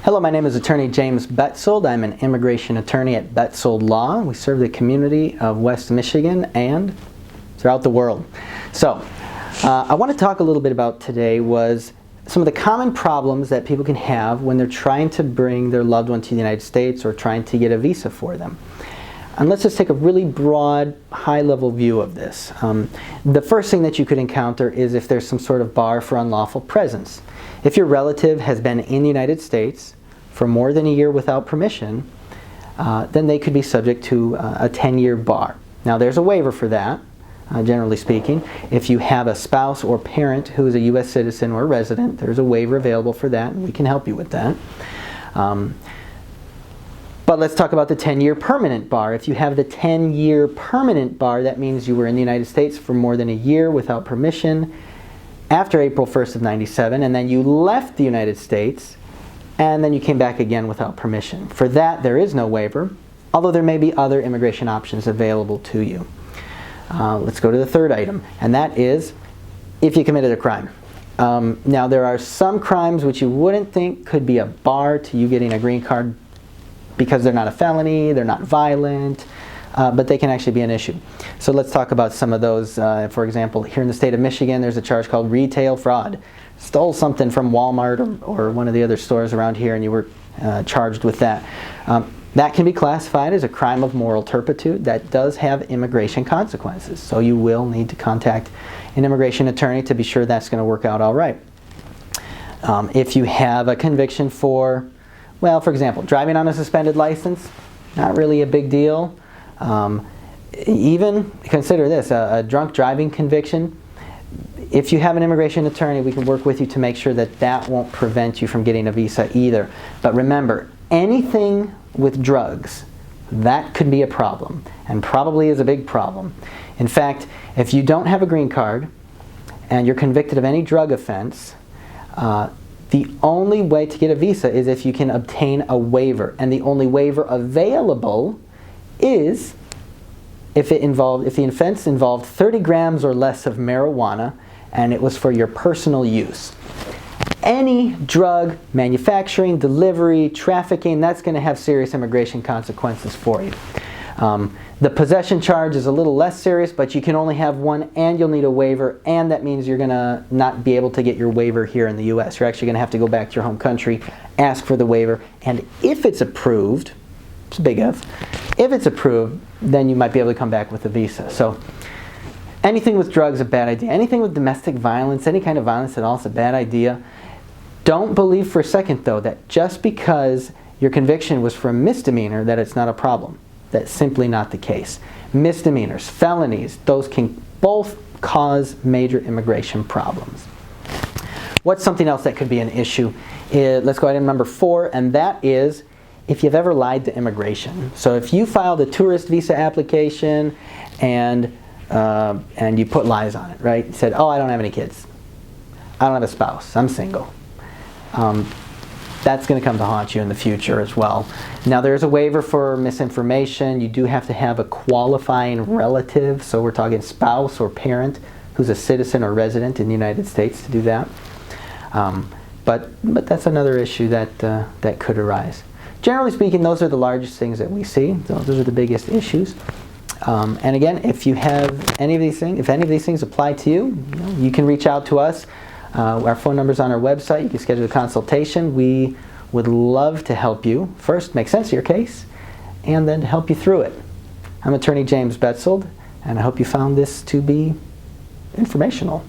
Hello, my name is Attorney James Betzold. I'm an immigration attorney at Betzold Law. We serve the community of West Michigan and throughout the world. So, I want to talk a little bit about today was some of the common problems that people can have when they're trying to bring their loved one to the United States or trying to get a visa for them. And let's just take a really broad, high-level view of this. The first thing that you could encounter is if there's some sort of bar for unlawful presence. If your relative has been in the United States for more than a year without permission, then they could be subject to a 10-year bar. Now there's a waiver for that, generally speaking. If you have a spouse or parent who is a U.S. citizen or resident, there's a waiver available for that, and we can help you with that. But let's talk about the 10-year permanent bar. If you have the 10-year permanent bar, that means you were in the United States for more than a year without permission after April 1st of 97, and then you left the United States, and then you came back again without permission. For that, there is no waiver, although there may be other immigration options available to you. Let's go to the third item, and that is if you committed a crime. Now, there are some crimes which you wouldn't think could be a bar to you getting a green card because they're not a felony, they're not violent, but they can actually be an issue. So let's talk about some of those. For example, here in the state of Michigan, there's a charge called retail fraud. Stole something from Walmart or one of the other stores around here, and you were charged with that. That can be classified as a crime of moral turpitude that does have immigration consequences. So you will need to contact an immigration attorney to be sure that's going to work out all right. If you have a conviction for, well, for example, driving on a suspended license, not really a big deal. Even consider this, a drunk driving conviction. If you have an immigration attorney, we can work with you to make sure that that won't prevent you from getting a visa either. But remember, anything with drugs, that could be a problem, and probably is a big problem. In fact, if you don't have a green card and you're convicted of any drug offense, the only way to get a visa is if you can obtain a waiver. And the only waiver available is if the offense involved 30 grams or less of marijuana and it was for your personal use. Any drug manufacturing, delivery, trafficking, that's going to have serious immigration consequences for you. The possession charge is a little less serious, but you can only have one and you'll need a waiver, and that means you're going to not be able to get your waiver here in the U.S. You're actually going to have to go back to your home country, ask for the waiver, and if it's approved, it's a big if it's approved, then you might be able to come back with a visa. So anything with drugs is a bad idea. Anything with domestic violence, any kind of violence at all, is a bad idea. Don't believe for a second, though, that just because your conviction was for a misdemeanor that it's not a problem. That's simply not the case. Misdemeanors, felonies, those can both cause major immigration problems. What's something else that could be an issue? Let's go ahead to number 4, and that is if you've ever lied to immigration. So if you filed a tourist visa application and you put lies on it, right? You said, oh, I don't have any kids. I don't have a spouse. I'm single. That's going to come to haunt you in the future as well. Now, there's a waiver for misinformation. You do have to have a qualifying relative, so we're talking spouse or parent who's a citizen or resident in the United States to do that. But that's another issue that could arise. Generally speaking, those are the largest things that we see. Those are the biggest issues. And again, if you have any of these things, if any of these things apply to you, you can reach out to us. Our phone number's on our website. You can schedule a consultation. We would love to help you. First, make sense of your case, and then help you through it. I'm Attorney James Betzold, and I hope you found this to be informational.